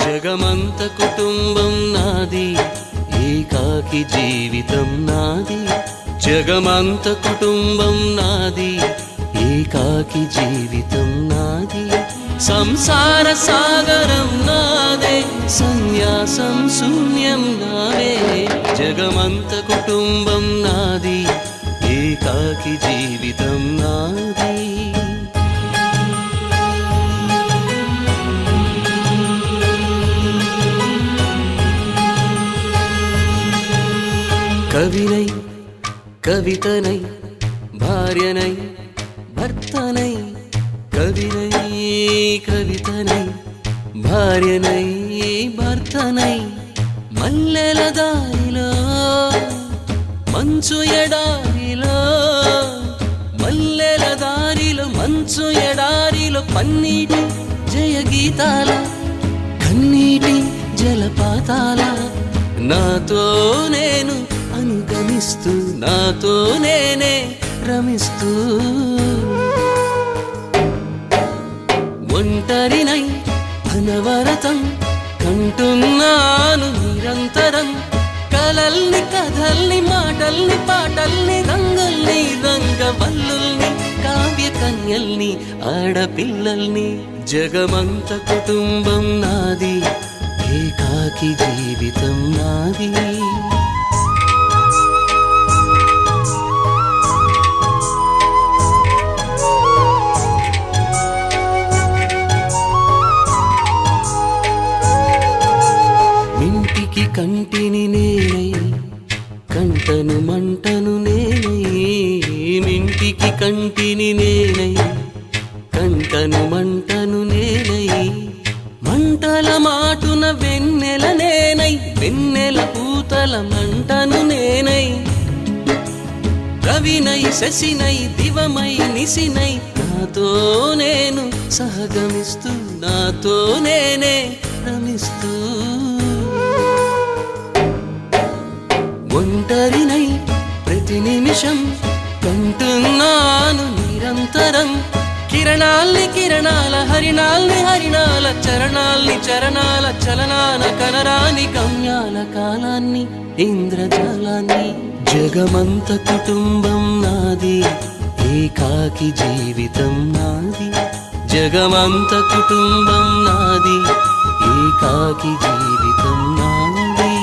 జగమంత కుటుంబం నాది, ఏకాకి జీవితం నాది. జగమంత కుటుంబం నాది, ఏకాకి జీవితం నాది. సంసార సాగరం నాదే, సన్యాసం శూన్యం నావే. జగమంత కుటుంబం నాది, ఏకాకి జీవితం నాది. కవినై కవితనై భార్యనై భర్తనై, కవినై కవితనై భార్యనై భర్తనై. మల్లెల దారిలో మంచు ఎడారిలో, మల్లెల దారిలో మంచు ఎడారిలో, పన్నీటి జయ గీతాల కన్నీటి జలపాతాల. నాతో నేను అనుగమిస్తూ, నాతో నేనే రమిస్తూ, ఒంటరినై అనవరతం కంటున్నాను నిరంతరం. కలల్ని కథల్ని మాటల్ని పాటల్ని రంగుల్ని రంగవల్లుల్ని కావ్య కన్యల్ని ఆడపిల్లల్ని. జగమంత కుటుంబం నాది, ఏకాకి జీవితం నాది. మింటికి కంటిని నేనై, కంటను మంటను నేనై. మింటికి కంటిని నేనై, కంటను మంటను నేనై. మంటల మాటున వెన్నెల నేనై, వెన్నెల పూతల మంటను నేనై. రవినై శశినై దివమై నిశినై, నాతో నేను సహగమిస్తూ, నాతో నేనే రమిస్తూ. ఒంటరినై ప్రతి నిమిషం కంటున్నాను నిరంతరం. కిరణాల్ని కిరణాల హరిణాల్ని హరిణాల చరణాల్ని చరణాల చలనాల కనరాని గమ్యాల కాలాన్ని ఇంద్రజాలాన్ని. జగమంత కుటుంబం నాది, ఏకాకి జీవితం నాది. జగమంత కుటుంబం నాది, ఏకాకి జీవితం నాది.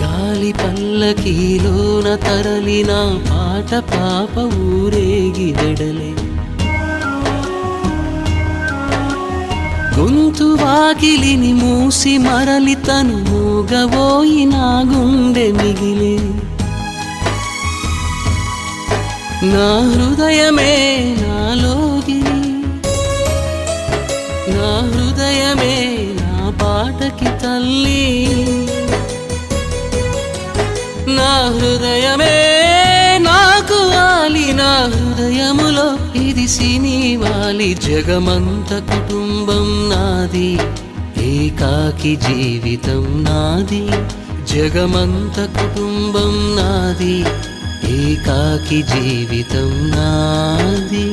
గాలి పల్లకీలోన తరలిన పాట పాప ఊరేగి వెడలే. గొంతు వాకిలిని మూసి మరలి తను మూగబోయి నా గుండె మిగిలే. నా హృదయమే నాలోగిని, నా హృదయమే నా పాటకి తల్లి. నా హృదయమే నాకు వాలి, నా హృదయములో ఇది సినివాలి. జగమంత కుటుంబం నాది, ఏకాకి జీవితం నాది. జగమంత కుటుంబం నాది, ఏకాకి జీవితం నాది.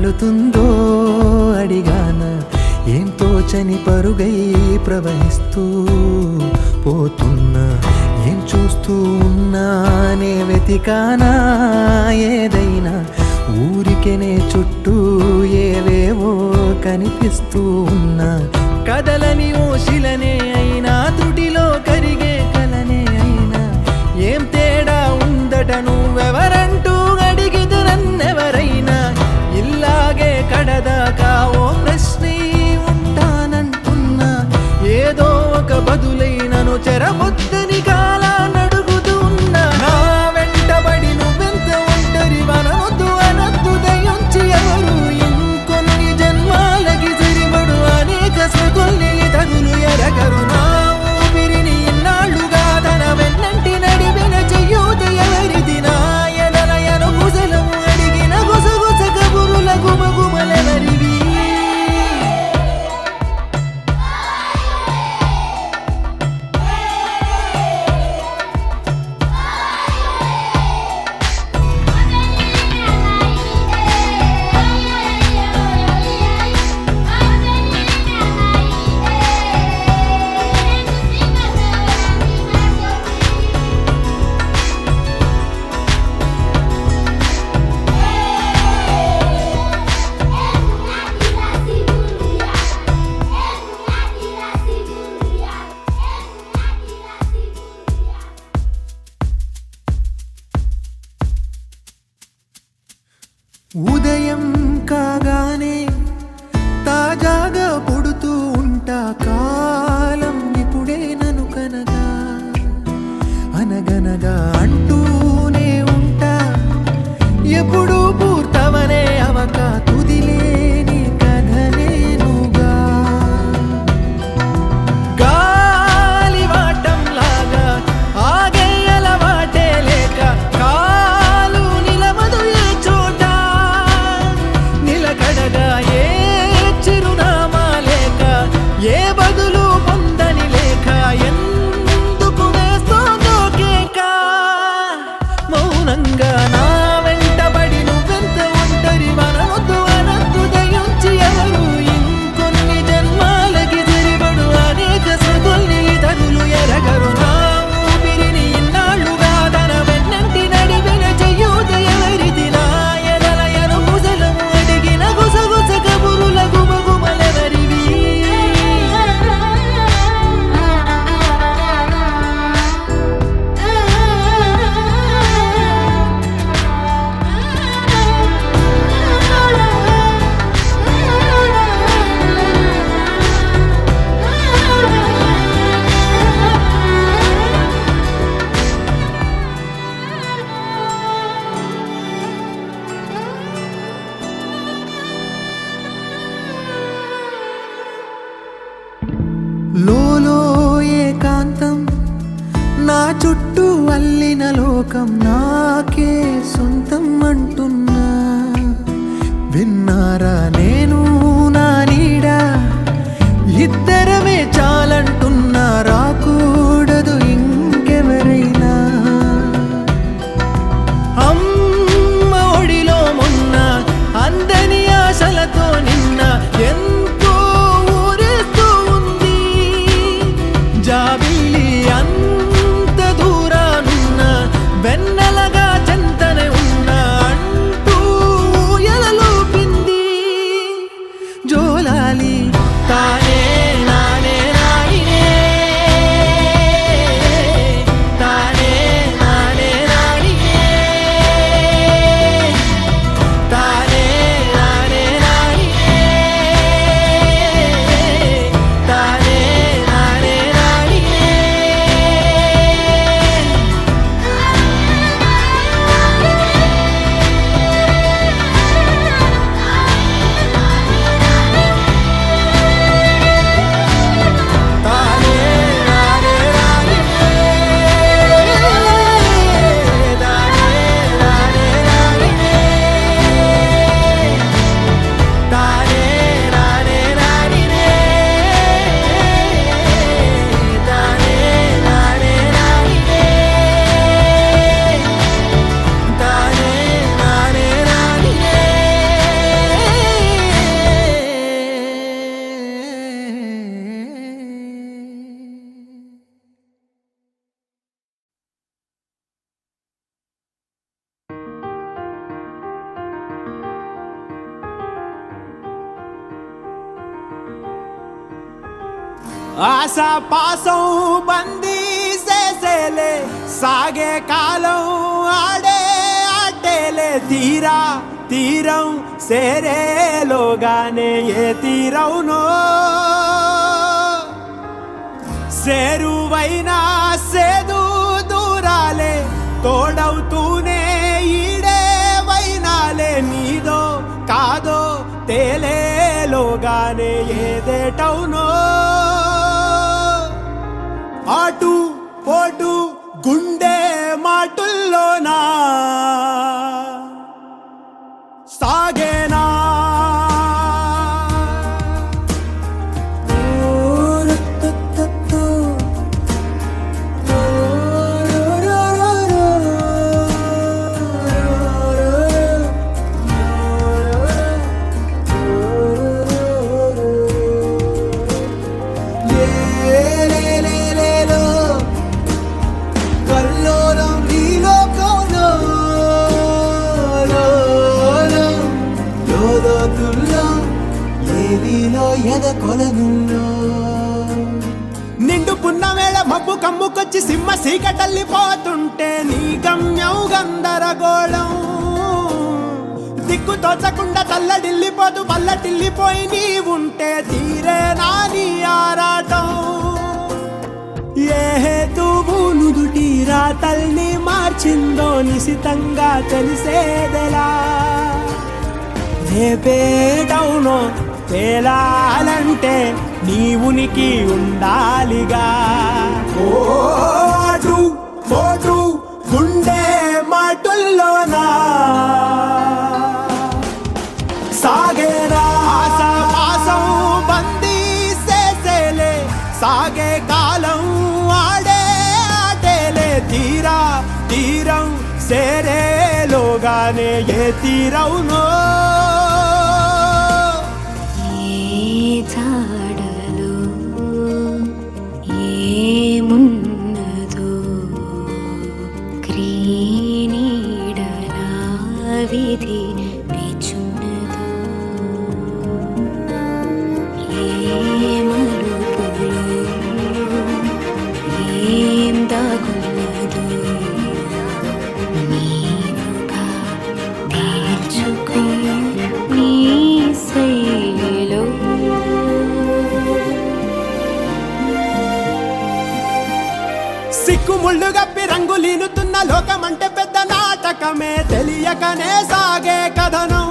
వెళుతుందో అడిగాన, ఏం తోచని పరుగై ప్రవహిస్తూ పోతున్నా, ఏం చూస్తూ ఉన్నానే వెతికానా ఏదైనా, ఊరికెనే చుట్టూ ఏవేవో కనిపిస్తూ ఉన్నా, కదలని ఓ శిలనే అయినా, త్రుటిలో కరిగే కలనే అయినా, ఏం తేడా ఉందట నువ్వెవరంటూ అడిగితే నన్నెవరైనా, ఇల్లాగే కడదాకా ఓ ప్రశ్నే ఉంటానంటున్నా, ఏదో ఒక బదులైనను చెరబొద్దని కాలానడుగుతూ ఉన్నా, నా వెంటబడి నువ్వెంత ఒంటరి వనవద్దు అనద్దు దయించి ఎవరు, ఇంకొన్ని జన్మాలకి సరిపడు అనేక స్మృతుల్ని తగులు ఎరగరు, నా ఊపిరిని ఇన్నాళ్ళుగా తన వెన్నంటి నడిపిన చెయ్యూత ఎవరిది, నా ఎదలయను కుశలము అడిగిన గుసగుస కబురుల గుమగుమలెవరివి. ఉదయం కాగానే తాజాగా పుడుతూ ఉంటా, కాలం ఇప్పుడే నన్ను కనగా అనగనగా అంటూనే ఉంటా, ఎప్పుడూ పూర్తవనే అవక తుదిలేని కథనేనుగా, గాలివాటంలాగా ఆగే అలవాటే లేక కాలు నిలవదు ఏ చోట, నిలకడగా ఏ చిరునామా లేక ఏ బదులు పొందని లేక, ఎందుకు వేస్తోందో కేక, మౌనంగా నా వెంటబడి నువ్వెంత ఒంటరి వనవద్దు అనద్దు దయించి ఎవరు, ఇంకొన్ని జన్మాలకి సరిపడు అనేక స్మృతుల్ని తగులు ఎరగరు, నా ఊపిరిని ఇన్నాళ్ళుగా తన వెన్నంటి నడిపిన చెయ్యూత ఎవరిది, నా ఎదలయను కుశలము అడిగిన గుసగుస కబురుల గుమగుమలెవరివి. లోలో ఏకాంతం, నా చుట్టూ అల్లిన లోకం నాకే సొంతం అంటున్నా, విన్నారా నేను నా నీడ, ఇద్దరమే చాలంటున్నా, రాకూడదు ఇంకెవరైనా, అమ్మ ఒడిలో మొన్న అందని ఆశలతో నిన్న ఎంతో ఊరేస్తూ ఉంది, జాబిల్లి అంత దూరానున్న వెన్నెలగా చెంతనే ఉన్న అంటూ ఎలలోపింది, ఆశా పాసం బందీ చేసేలే సాగే కాలం ఆడే ఆటేలే తీరం సేరేలోగానే ఏ తీరవునో సేరువైనా సేదు దూరాలే తోడవుతూనే ఈడే వైనాలే నీదో కాదో తేలేలోగానే ఏదేటవునో ఆటు పోటు గుండె మాటుల్లోనా సాగేనా నిండు పున్నమేళ మబ్బు కమ్ముకొచ్చి సింహ సీకటల్లిపోతుంటే నీ గమ్యం గందరగోళం దిక్కు తోచకుండా తల్లడిల్లిపోతూ పల్లటిల్లిపోయి నీ ఉంటే తీరేనా నీ ఆరాటం ఏ హేతువు నుదుటి రాతల్ని మార్చిందో నిశితంగా తెలిసేదెలా రేపేటవునో తేలాలంటే నీ ఉనికి ఉండాలిగా ఓటు పోటు గుండె మాటుల్లోనా సాగేరా ఆశాపాసం బందీ చేసేలే సాగే కాలం ఆడే ఆటేలే తీరం సేరేలోగానే ఏ తీరవునో జాడలో ఏమున్నదో క్రీనీడలా విధి నిచున్నదో ఏమనుపులో ఏం దాగున్నదో నీవుగా తేల్చుకో నీ శైలిలో సిక్కుముళ్ళు గప్పి రంగులీనుతున్న లోకమంటే పెద్ద నాటకమే తెలియకనే సాగే కథనం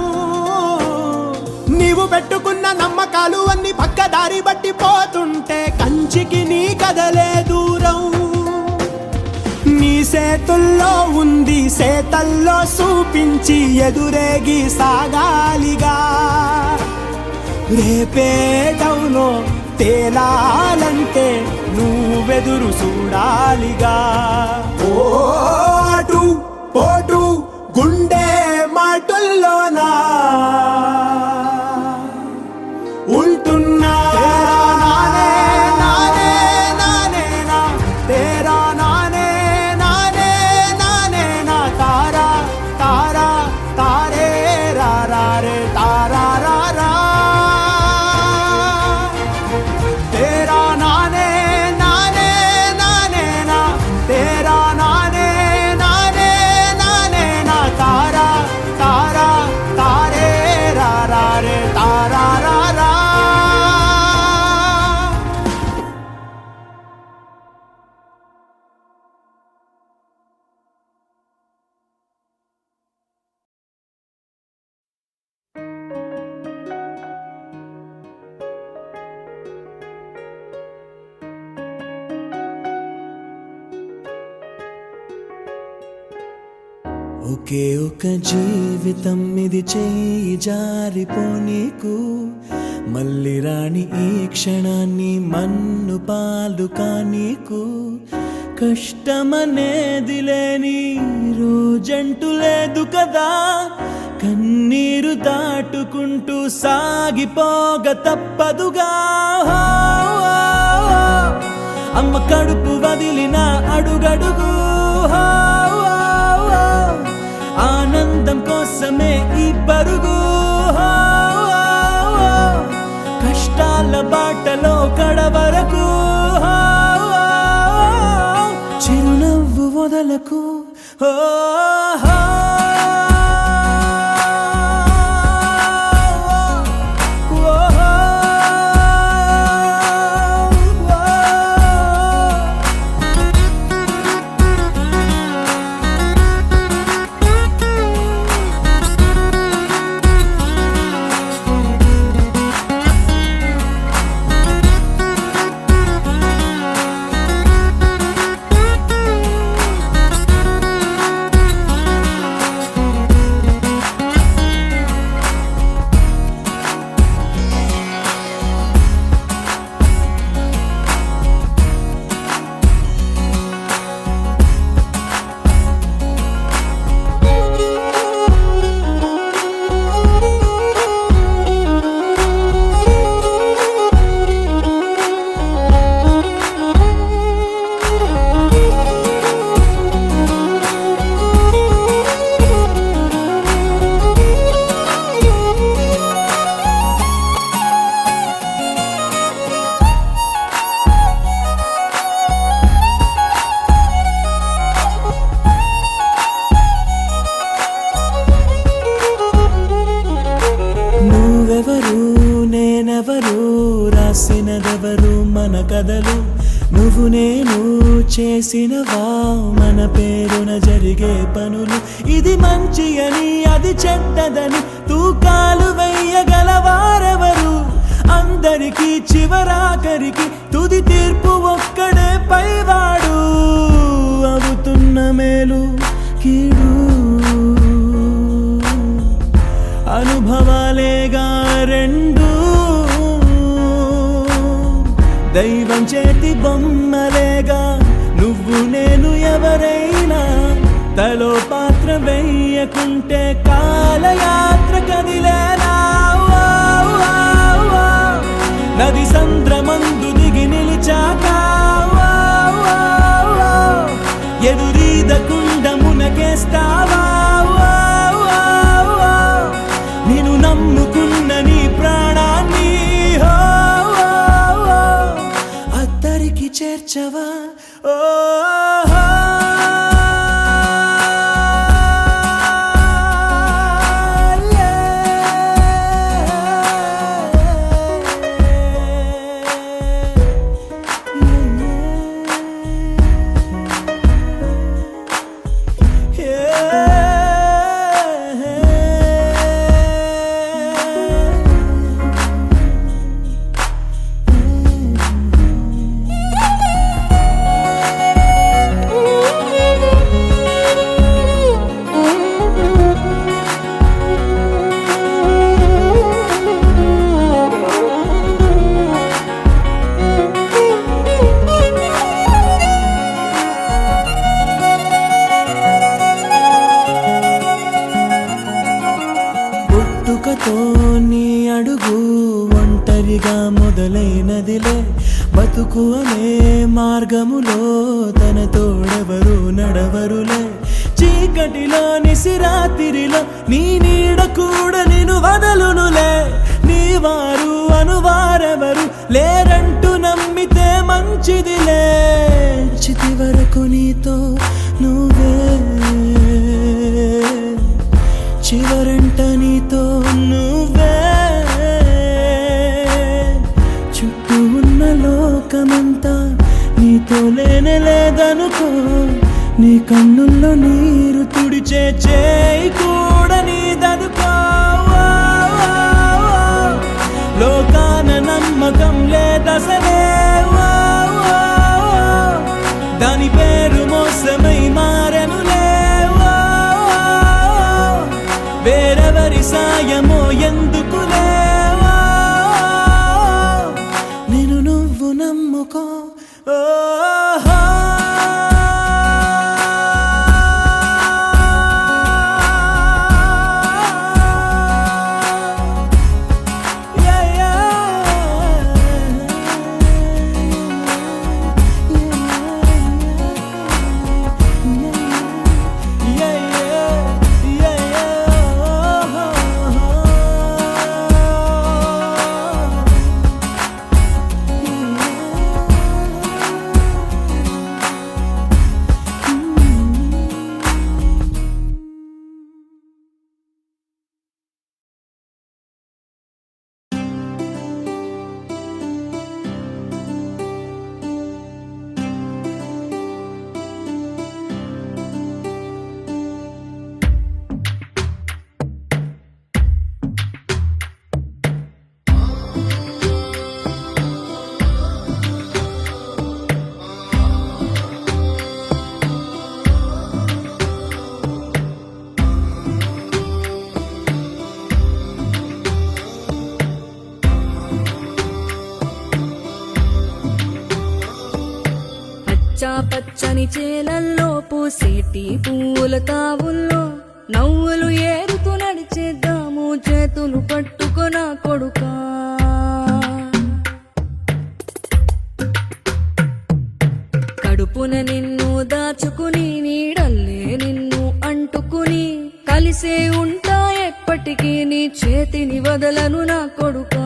నీవు పెట్టుకున్న నమ్మకాలు అన్ని పక్కదారి బట్టి పోతుంటే కంచికి నీ కదలే దూరం నీ సేతుల్లో ఉంది సేతల్లో చూపించి ఎదురేగి సాగాలిగా రేపేటవునో తేలాలంటే నువ్వెదురు చూడాలిగా ఓటు పోటు గుండె మాటుల్లోనా ఉంటున్నా ఒకే ఒక జీవితం ఇది చేయి జారిపోనీకు మళ్ళీ రాణి ఈ క్షణాన్ని మన్ను పాలు కానీకు కష్టమనేది లేని రోజంటూ లేదు కదా కన్నీరు దాటుకుంటూ సాగిపోగ తప్పదుగా అమ్మ కడుపు వదిలిన అడుగడుగు ఆనందం కోసమే ఈ పరుగు కష్టాల బాటలో కడవరకు ఊహలకు ఓ నువ్వెవరు నేనెవరు రాసినదెవరు మన కథలు నువ్వు నేను చేసినవా మన పేరున జరిగే పనులు ఇది మంచి అని అది చెడ్డదని తూకాలు వెయ్యగలవారెవరు అందరికీ చివరాఖరికి తుది తీర్పు ఒక్కడే పైవాడు అవుతున్న మేలు కీడు అనుభవాలేగా రెండు దైవం చేతి బొమ్మలేగా నువ్వు నేను ఎవరైనా తలో పాత్ర వెయ్యకుంటే కాలయాత్ర కదిలేనా నది సంద్రమందు దిగి నిలిచాక ఎదురీదకుండ మునకేస్తావా నేను నమ్ముకున్న నీ ప్రాణాన్ని అద్దరికి చేర్చవా ఓ పుట్టుకతో నీ అడుగు ఒంటరిగా మొదలైనదిలే బతుకు అనే మార్గములో తన తోడెవరు నడవరులే చీకటిలో నిసిరాతిరిలో నీ నీడ కూడా నిన్ను వదలునులే నీ వారు అనువారెవరు లేరంటూ నమ్మితే మంచిదిలే చితి వరకు నీతో నువ్వే చివరంట నీతో నువ్వే చుట్టూ ఉన్న లోకమంతా నీతో లేదనుకో నీ కన్నుల్లో నీరు తుడిచే చేయి కూడా నీదనుకో లోకాన నమ్మకం లేదసలే దాని పేరు మోసమై మారెనులే వేరెవరి సాయమో ఎందుకులే నేను నువ్వు నమ్ముకో పచ్చా పచ్చని చేలల్లో పూసేటి పువ్వుల తావుల్లో నవ్వులు ఏరుతూ నడిచేద్దాము చేతులు పట్టుకొన కొడుకా కడుపున నిన్ను దాచుకుని నీడల్లే నిన్ను అంటుకుని కలిసే ఉంటా ఎప్పటికీ నీ చేతిని వదలను నా కొడుకా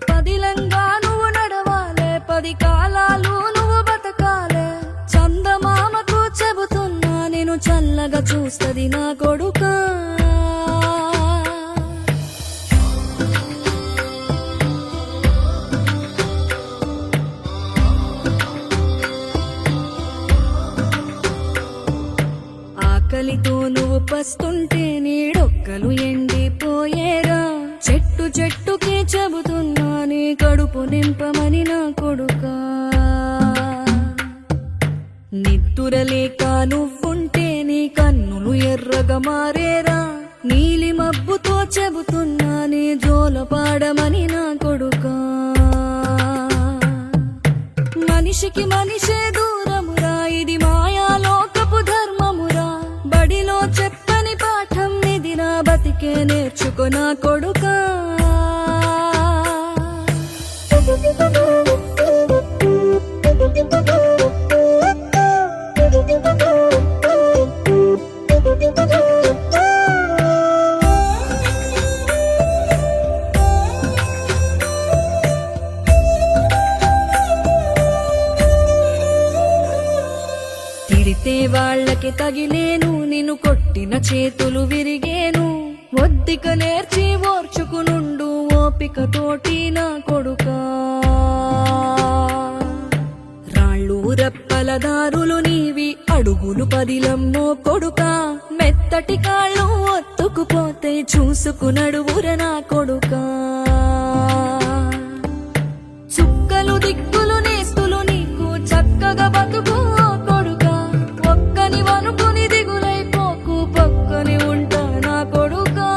పదిలంగా నువ్వు నడవాలే 10 కాలాలు నువ్వు బతకాలే చందమామకు చెబుతున్నా నేను చల్లగా చూస్తది నా కొడుకా ఆకలితో నువ్వు పస్తుంటే నీడొక్కలు ఎండిపోయేరా చెట్టు చెట్టుకి చెబుతున్నా నీ కడుపు నింపమని నా కొడుకా నిద్దురలేక నువ్వుంటే నీ కన్నులు ఎర్రగా మారేరా నీలి మబ్బుతో చెబుతున్నా నీ జోల పాడమని నా కొడుకా మనిషికి మనిషే దూరమురా ఇది మాయాలోకపు ధర్మమురా బడిలో చెప్పని పాఠం ఇది నా బతికే నేర్చుకో నా కొడుకా తిడితే వాళ్ళకి తగిలేను నిన్ను కొట్టిన చేతులు విరిగేను ఒద్దిక నేర్చి ఓర్చుకునుండు ఓపిక తోటి నా కొడుకా రాళ్ళు రెప్పల దారులు నీవి అడుగులు పదిలమ్మో కొడుకా మెత్తటి కాళ్ళు ఒత్తుకుపోతే చూసుకునడువుర నా కొడుకా చుక్కలు దిక్కులు నేస్తులు నీకు చక్కగా బతుకు కొడుకా ఒక్కని వనుకుని దిగులైపోకు పక్కని ఉంటా నా కొడుకా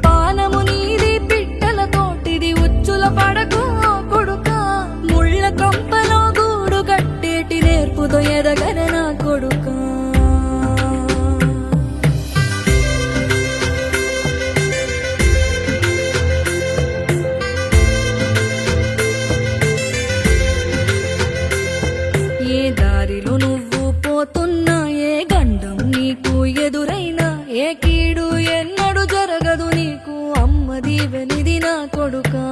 పానము నీది పిట్టల తోటిది ఉచ్చుల పడకు కొడుకా ముళ్ళ కంపలో గూడు కట్టేటి నేర్పుతో ఎదగన నా కొడుకా ఏ దారిలో నువ్వు పోతున్నా ఏ గండం నీకు ఎదురైనా ఏ కీడు ఎన్నడు జరగదు నీకు అమ్మ దీవెనిది నా కొడుకా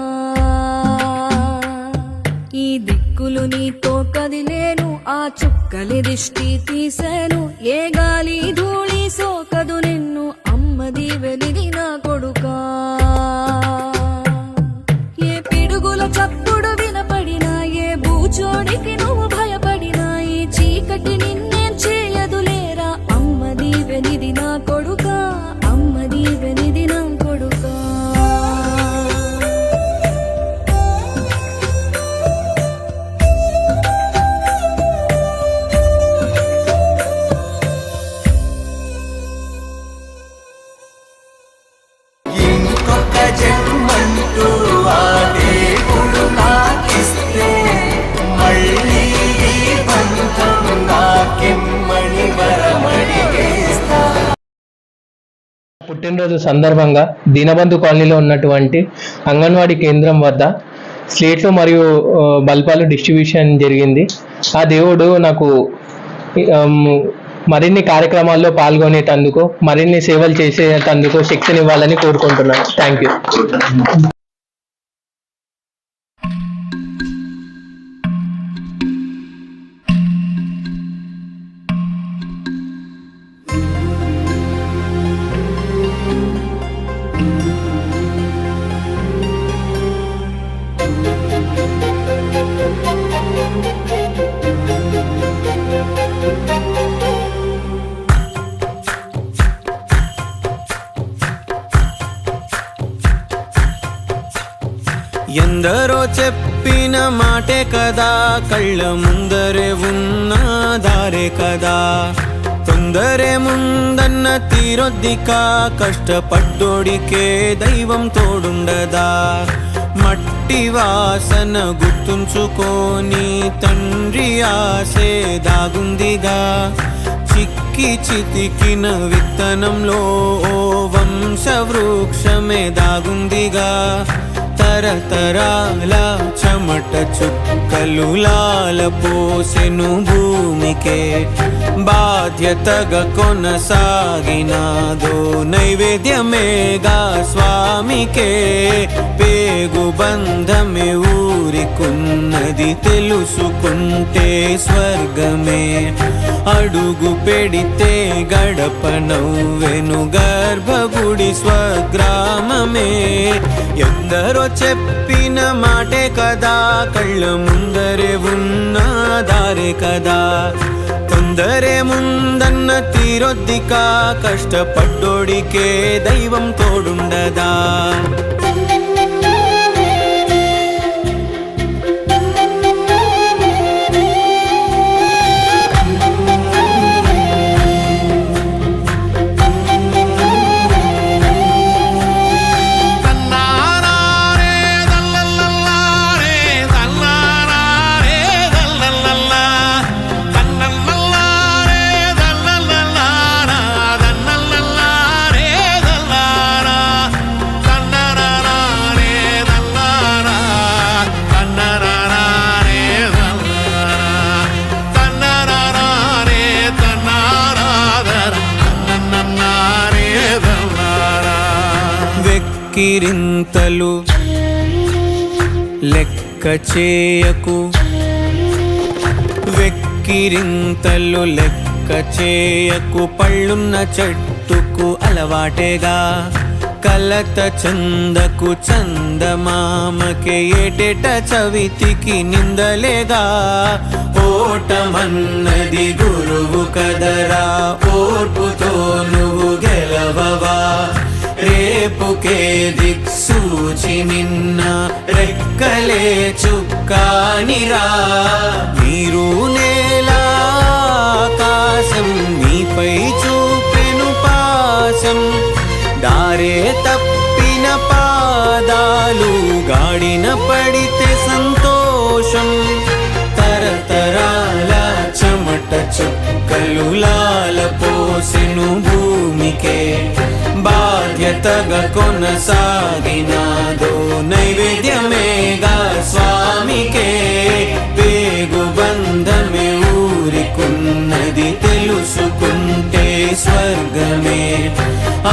ఈ దిక్కులు నీతో కదిలేను ఆ చుక్కలి దిష్టి తీసేను ఏ గాలి ధూళి సోకదు నిన్ను అమ్మ దీవెనిది నా కొడుకా ఏ పిడుగుల చప్పుడు వినపడినా ఏ బూచోడికి నువ్వు భయపడినా ఈ చీకటి నిన్నేం చేయదులేరా అమ్మ దీవెనిది నా కొడుకా అమ్మ దీవెనిది నా కొడుకా ఇంకొక జన్మంటూ ఆ దేవుడు నాకిస్తే మళ్ళీ ఈ బంధం నాకెమ్మని వరమడిగేస్తా. పుట్టినరోజు సందర్భంగా దీనబంధు కాలనీలో ఉన్నటువంటి అంగన్వాడీ కేంద్రం వద్ద స్లేట్లు మరియు బల్పాలు డిస్ట్రిబ్యూషన్ జరిగింది. ఆ దేవుడు నాకు మరిన్ని కార్యక్రమాల్లో పాల్గొనేటందుకు మరిన్ని సేవలు చేసేటందుకు శక్తినివ్వాలని కోరుకుంటున్నాను. Thank you. ఎందరో చెప్పిన మాటే కదా కళ్ళ ముందరే ఉన్న దారే కదా తొందరే ముందన్న తీరొద్దిక కష్టపడ్డోడికే దైవం తోడుండదా మట్టి వాసన గుర్తుంచుకొని తండ్రి ఆసే దాగుందిగా చిక్కి చితికిన విత్తనంలో ఓ వంశవృక్షమే దాగుందిగా తరతరాల చెమట చుక్కలు లాల పోసెను భూమికే బాధ్యతగా కొనసాగినాదో నైవేద్యమేగా స్వామికే పేగు బంధమే ఊరికున్నది తెలుసుకుంటే స్వర్గమే అడుగు పెడితే గడప నవ్వెను గర్భగుడి స్వగ్రామమే ఎందరో చెప్పిన మాటే కదా కళ్ళ ముందరే ఉన్న దారే కదా తొందరే ముందన్న తీరొద్దిక కష్టపడ్డోడికే దైవం తోడుండదా వెక్కిరింతలు లెక్క చేయకు వెక్కిరింతలు లెక్క చేయకు పళ్ళున్న చెట్టుకు అలవాటేగా కలత చందకు చందమామకే ఏటేట చవితికి నిందలేగా ఓటమన్నది గురువు కదరా ఓర్పుతో నువ్వు గెలవవా రేపుకే దిక్సూచి నిన్న రెక్కలే చుక్కానిరా మీరు నేల ఆకాశం నీపై చూపెను పాశం దారే తప్పిన పాదాలు గాడిన పడితే సంతోషం తరతరాల చెమట చుక్కలు లాల పోసెను భూమికే బాధ్యతగా కొనసాగినాదో నైవేద్యమేగా స్వామికే పేగు బంధమే ఊరికున్నది తెలుసుకుంటే స్వర్గమే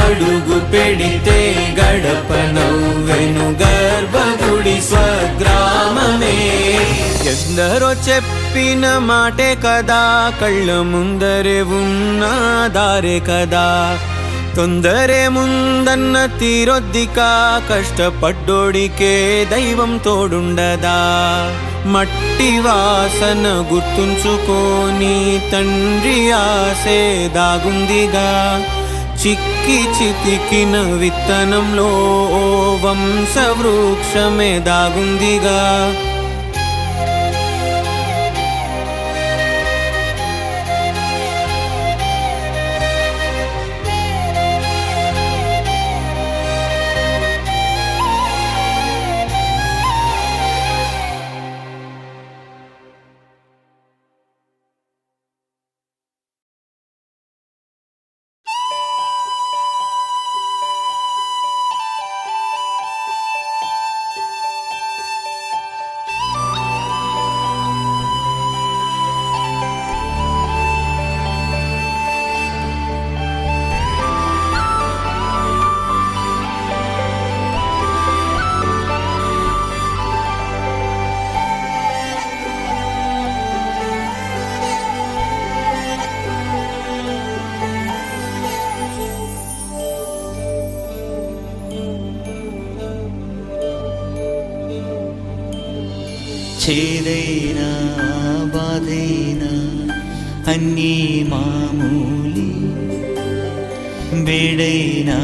అడుగు పెడితే గడప నవ్వెను గర్భగుడి స్వగ్రామమే ఎందరో చెప్పిన మాటే కదా కళ్ళ ముందరే ఉన్న దారే కదా తొందరే ముందన్న తీరొద్దిక కష్టపడ్డోడికే దైవం తోడుండదా మట్టి వాసన గుర్తుంచుకొని తండ్రి ఆసే దాగుందిగా చిక్కి చితికిన విత్తనంలో ఓ వంశవృక్షమే దాగుందిగా చేదైనా బాధైనా అన్నీ మామూలి వేడైనా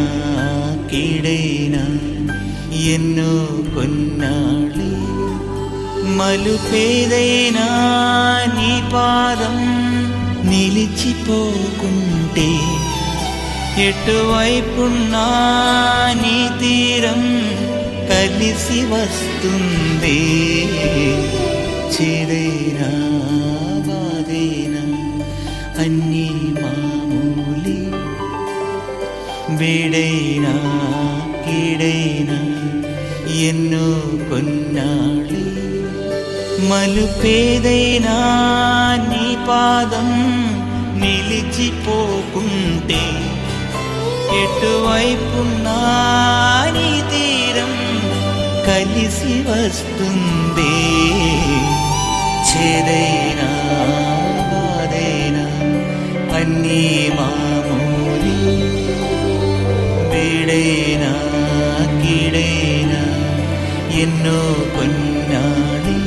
కీడైనా ఎన్నో కొన్నాళ్ళు మలుపేదైనా నీ పాదం నిలిచిపోకుంటే ఎటువైపున్నా నీ తీరం కలిసి వస్తుంది. చేదైనా బాధైనా అన్నీ మామూలే, వేడైనా కీడైనా ఎన్నో కొన్నాళ్ళే. మలుపేదైనా నీ పాదం నిలిచిపోకుంటే ఎటువైపున్నా నీ తీరం కలిసి వస్తుంది. చేదైనా బాధైనా అన్నీ మామూలే, వేడైనా కీడైనా ఎన్నో కొన్నాళ్ళే.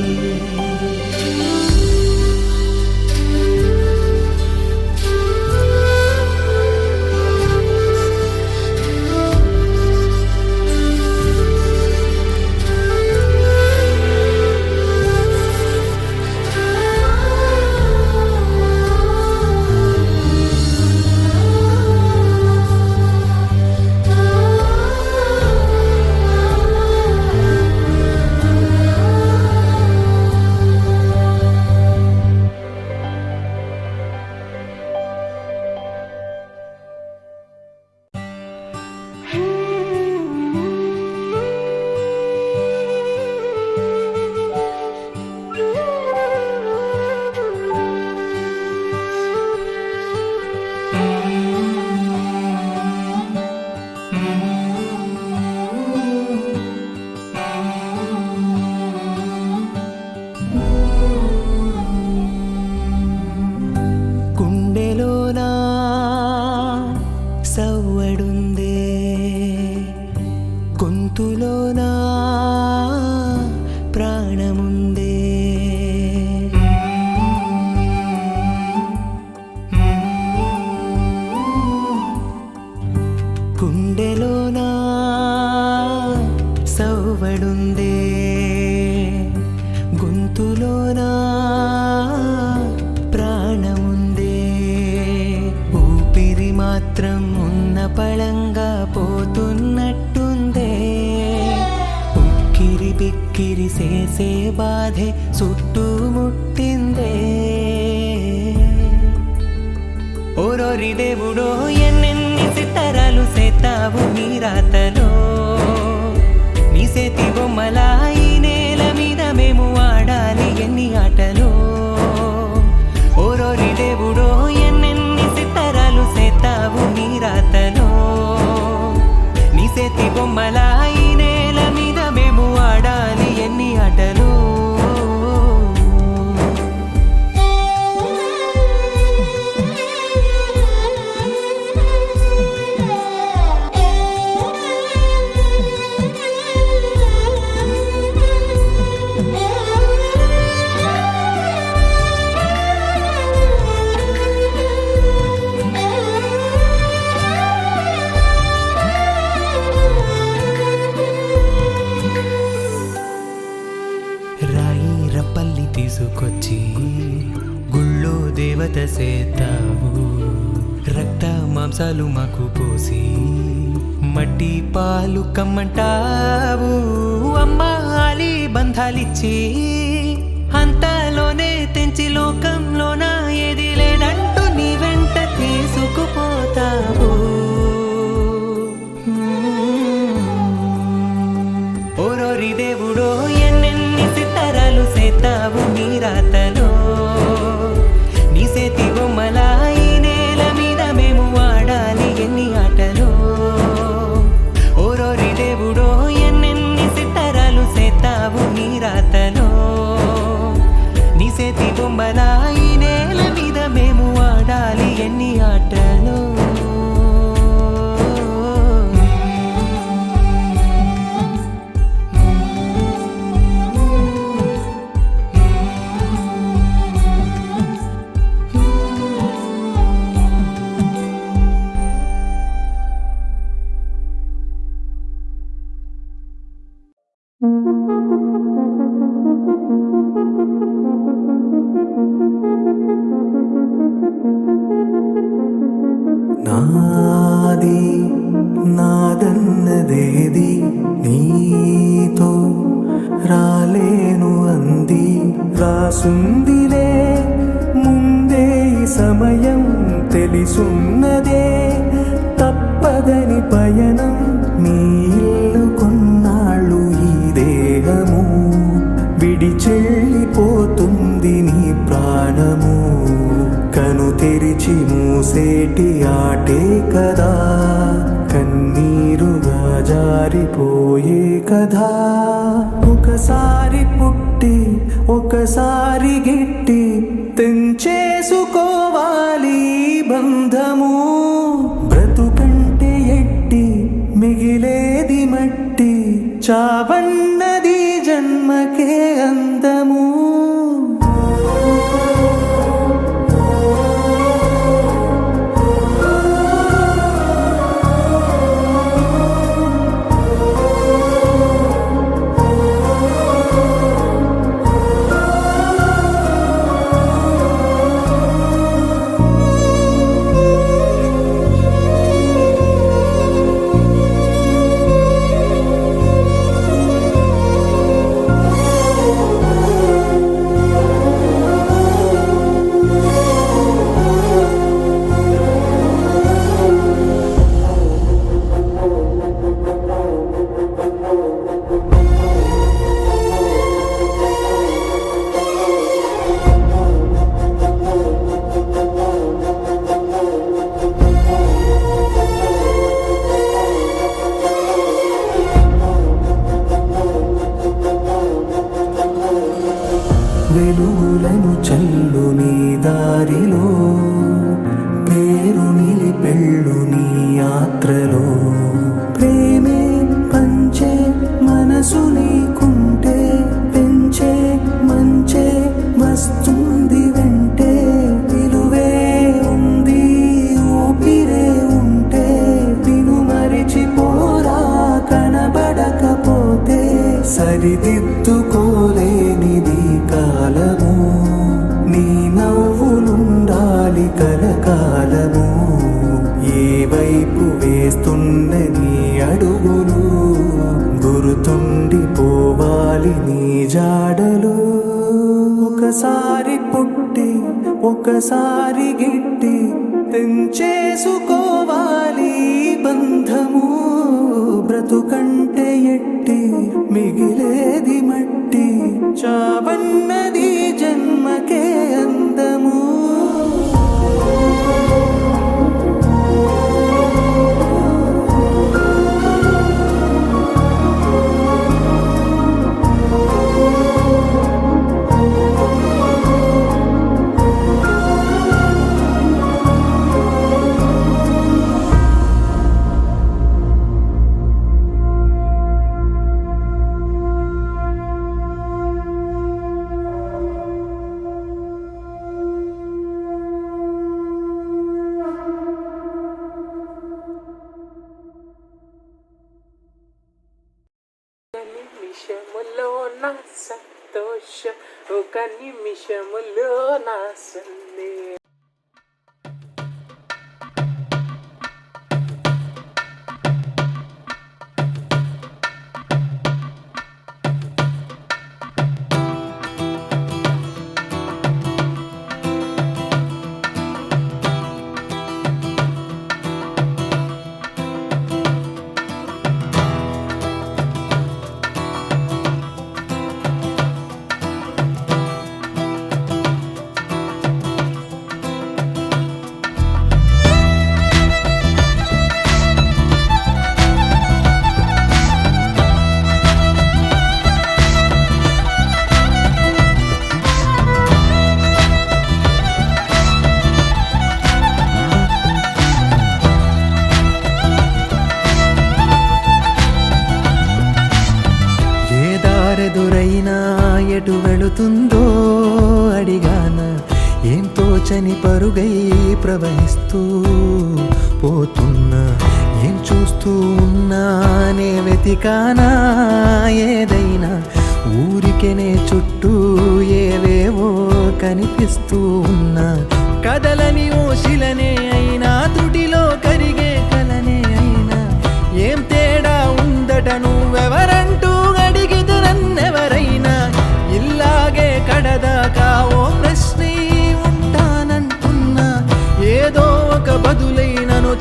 గుండెలోనా సవ్వడుందే, గొంతులోనా ప్రాణముందే. గుండెలోనా సవ్వడుందే, గొంతులోనా ప్రాణముందే. ఊపిరి మాత్రం ఉన్న పళంగా పోతున్నట్టుందే. ఉక్కిరి బిక్కిరి చేసే బాధే చుట్టుముట్టిందే. ఓరోరి దేవుడో ఎన్నెన్ని సితారాలు సేతావు నీ రాతలో. నీ చేతి బొమ్మలా ఈ నేల మీద మేము ఆడాలి ఎన్ని ఆటలో. ఓరోరి దేవుడో ఎన్నెన్ని సితారాలు సేతావు నీ రాతలో. నీ చేతి బొమ్మలా ఈ నేల మీద మేము ఆడాలి ఎన్ని ఆటలో. రాయి రప్పల్ని తీసుకొచ్చి గుళ్ళో దేవత సేతావు. రక్త మాంసాలు మాకు పోసి మట్టి పాలు కమ్మంటావు. అమ్మాలి బంధాలిచ్చి అంతలోనే తెంచి లోకంలోన ఏది లేదంటూ నీ వెంట తీసుకుపోతావు. ఓరోరి దేవుడో ఎన్నెన్ని సితారాలు సేతావు నీ రాతలో. నీ చేతి బొమ్మలా ఈ నేల మీద మేము ఆడాలి ఎన్ని ఆటలో. ఓరోరి దేవుడో ఎన్నెన్ని సితారాలు సేతావు నీ రాతలో. నీ చేతి బొమ్మలా ఈ నేల మీద మేము ఆడాలి ఎన్ని ఆటలో. నాది నాదన్నదేది నీతో రాలేను అంది రాసుందిలే ముందే ఈ సమయం తెలిసున్నదే తప్పదని పయనం నీ ఇల్లు కొన్నాళ్ళు ఈ దేహము విడిచెళ్ళిపోతుంది నీ ప్రాణము కను తెరిచి మూసేటి ఆటే కదా కన్నీరుగా జారిపోయే కదా ఒకసారి పుట్టి ఒకసారి గిట్టి తెంచేసుకోవాలి బంధము బ్రతుకంటే ఎట్టి మిగిలేది మట్టి చావన్నది జన్మకే అందము వెలుగులను చల్లు నీ దారిలో పేరు నిలిపెళ్ళు నీ యాత్రలో ప్రేమే పంచే మనసు నీకుంటే పెంచే మంచే వస్తుంది వెంటే విలువే ఉంది ఊపిరే ఉంటే విను మరిచిపోరా కనబడకపోతే సరిదిద్దుకోలేనిది కాలము నీ నవ్వులుండాలి కలకాలము ఏ వైపు వేస్తున్న నీ అడుగులు గుర్తుండిపోవాలి నీ జాడలు ఒకసారి పుట్టి ఒకసారి గిట్టి తెంచేసుకోవాలి బంధము బ్రతుకంటే ఎట్టి మిగిలేది మట్టి చావన్నది జన్మకే అందము నిమిషములో నా సంతోషం ఒక నిమిషములో నా సందేహం ఎదురైనా ఎటు వెళుతుందో అడిగాన ఏం తోచని పరుగై ప్రవహిస్తూ పోతున్నా ఏం చూస్తూ ఉన్నానే వెతికానా ఏదైనా ఊరికెనే చుట్టూ ఏవేవో కనిపిస్తూ ఉన్నా కదలని ఓశిలనే అయినా తుటిలో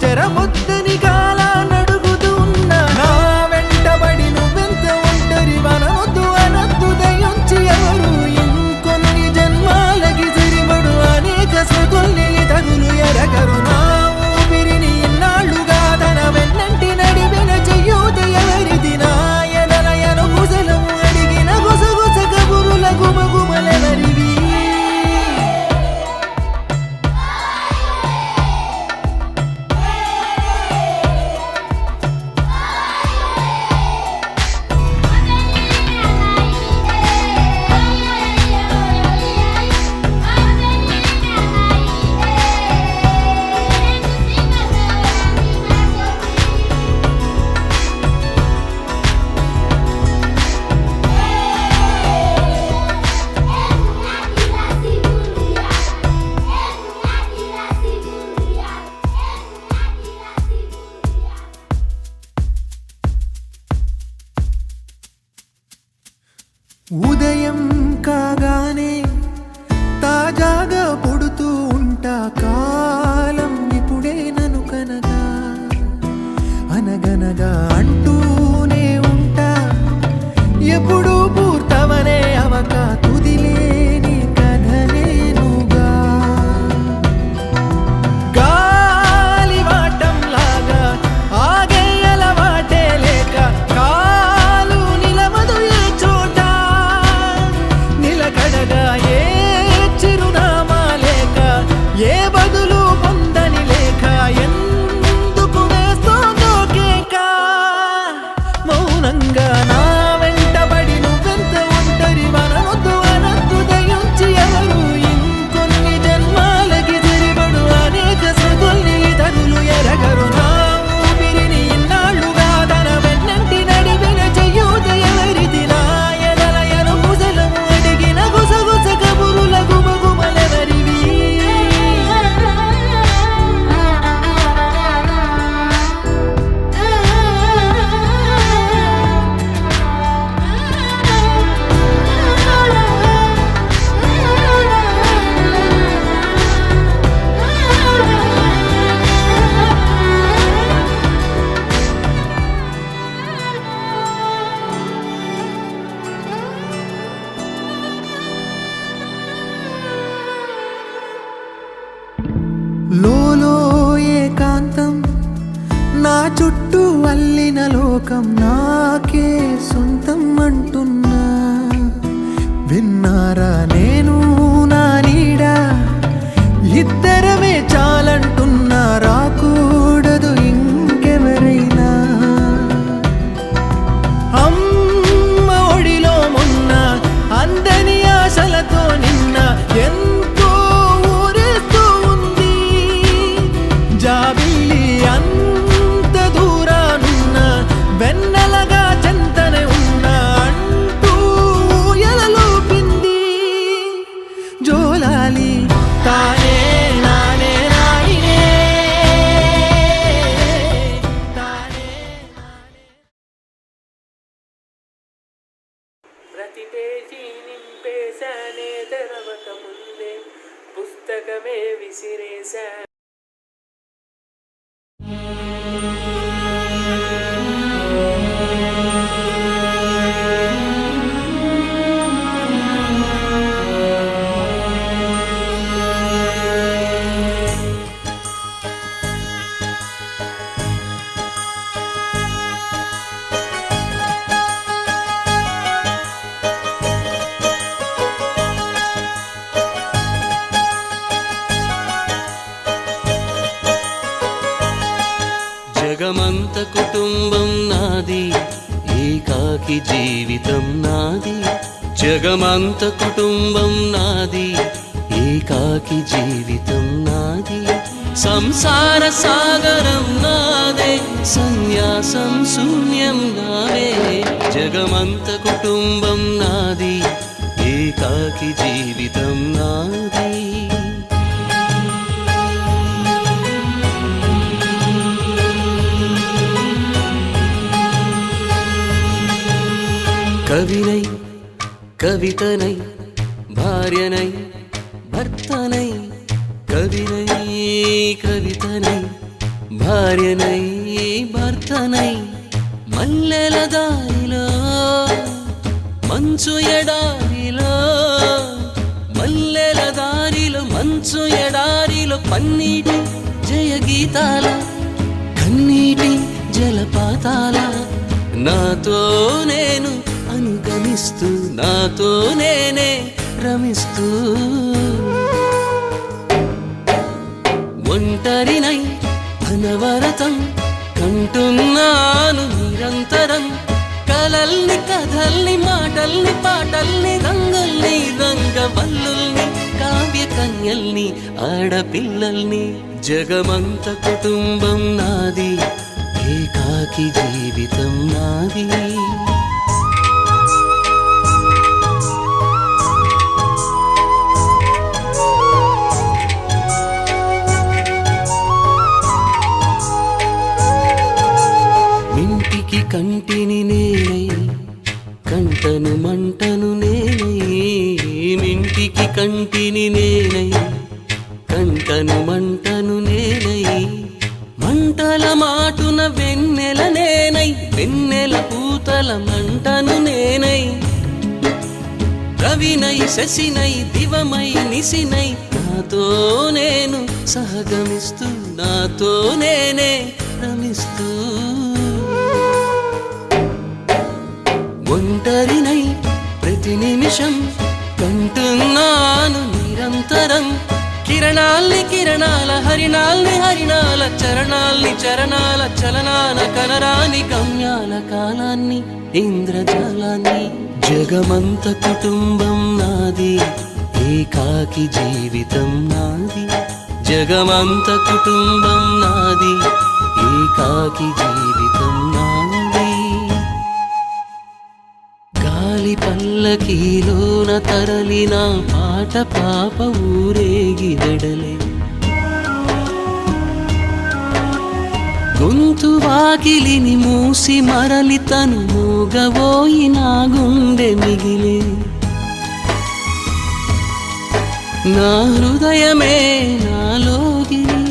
చెరమొద్దని కాలానడుగుతూ ఉన్నా నా వెంటబడి నువ్వెంత ఒంటరి వనవద్దు అనద్దు దయించి ఎవరు ఇంకొన్ని జన్మాలకి సరిపడు అనేక స్మృతుల్ని తగులు ఎరగరు నా ఊపిరిని ఇన్నాళ్ళుగా తన వెన్నంటి నడిపిన చెయ్యూత ఎవరిది నా ఎదలయను కుశలము అడిగిన గుసగుస కబురుల గుమగుమలెవరివి ఉదయం కాగానే తాజాగా పుడుతూ ఉంటా కాలం ఇప్పుడే నన్ను కనగా అనగనగా అంటూనే ఉంటా ఎప్పుడూ పూర్తవనే అవక తుదిలేని కథ నేనుగా గాలివాటంలాగా ఆగేయల వాటే లేక కాలు నిలవదు ఏ చోట నిలకడగా ఏ చిరునామా లేక ఏ బదులు పొందని లేక ఎందుకు వేస్తోందో కేక మౌనంగా నా వెంటబడి నువ్వెంత ఒంటరి వనవద్దు అనద్దు దయించి ఎవరు ఇంకొన్ని జన్మాలకి సరిపడు అనేక స్మృతుల్ని తగులు ఎరగరు నా ఊపిరిని ఇన్నాళ్ళుగా తన వెన్నంటి నడిపిన చెయ్యూత ఎవరిది నా ఎదలయను కుశలము అడిగిన గుసగుస కబురుల గుమగుమలెవరివి లోలో ఏకాంతం నా చుట్టూ అల్లిన లోకం నాకే సొంతం అంటున్నా విన్నారా నేను నా నీడ ఇద్దరమే చాలంటున్నా రాకూడదు ఇంకెవరైనా అమ్మ ఒడిలో మొన్న అందని ఆశలతో నిన్న ఎంతో ఊరేస్తూ ఉంది జాబిల్లి అంత దూరానున్న వెన్నెలగా చెంతనే ఉన్న అంటూ ఎలలోపింది జోలాలి తానే నానే నాయినే తానే ప్రతి పేజీ నింపేశానే తెరవక ముందే పుస్తకమే విసిరేశా జగమంత కుటుంబం నాది ఏకాకి జీవితం నాది జగమంత కుటుంబం నాది ఏకాకి జీవితం నాది సంసార సాగరం నాదే సన్యాసం శూన్యం నాదే జగమంత కుటుంబం నాది ఏకాకి జీవితం నాది కవినై కవితనై భార్యనై భర్తనై కవినై కవితనై భార్యనై భర్తనై మల్లెల దారిలో మంచు ఎడారిలో మల్లెల దారిలో మంచు ఎడారిలో పన్నీటి జయ గీతాల కన్నీటి జలపాతాల నాతో నేను అనుగమిస్తూ నాతో నేనే రమిస్తూ ఒంటరినై అనవరతం కంటున్నాను నిరంతరం కలల్ని కథల్ని మాటల్ని పాటల్ని రంగుల్ని రంగవల్లుల్ని కావ్య కన్యల్ని ఆడపిల్లల్ని జగమంత కుటుంబం నాది ఏకాకి జీవితం నాది మింటికి కంటిని నేనై కంటను మంటను నేనై మింటికి కంటిని నేనై కంటను మంటను నేనై మంటల మాటున వెన్నెల నేనై వెన్నెల పూతల మంటను నేనై రవినై శశినై దివమై నిశినై నాతో నేను సహగమిస్తూ నాతో నేనే రమిస్తూ ఒంటరినై ప్రతి నిమిషం కంటున్నాను నిరంతరం కిరణాల్ని కిరణాల హరిణాల్ని హరిణాల చరణాల్ని చరణాల చలనాల కనరాని గమ్యాల కాలాన్ని ఇంద్రజాలాన్ని జగమంత కుటుంబం నాది ఏకాకి జీవితం నాది జగమంత కుటుంబం నాది ఏకాకి జీవితం నాది గాలి పల్లకీలోన తరలిన పాట పాప ఊరేగి వెడలే గొంతు వాకిలిని మూసి మరలి తను మూగబోయి నా గుండె మిగిలే నా హృదయమే నాలోగిలి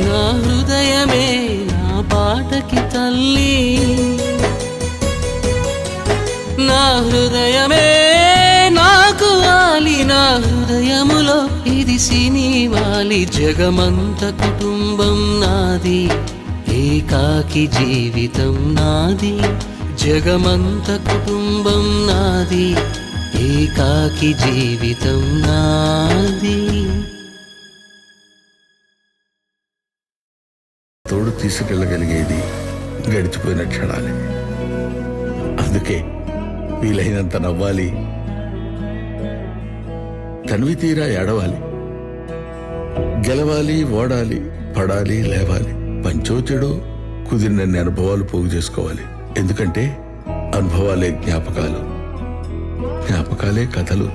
నా హృదయమే నా పాటకి తల్లి నా హృదయమే నాకు వాలి నా హృదయములో ఇది సినివాలి జగమంత కుటుంబం నాది ఏకాకి జీవితం నాది జగమంత కుటుంబం నాది ఏకాకి జీవితం నాది తోడు తీసుకెళ్ళగలిగేది గడిచిపోయిన క్షణాలే అందుకే వీలైనంత నవ్వాలి తనివి తీరా ఏడవాలి గెలవాలి ఓడాలి పడాలి లేవాలి పంచో చెడో కుదిరినన్ని అనుభవాలు పోగు చేసుకోవాలి ఎందుకంటే అనుభవాలే జ్ఞాపకాలు జ్ఞాపకాలే కథలు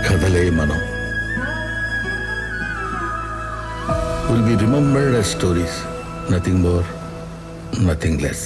కథలే మనం will be remembered as stories, nothing more, nothing less.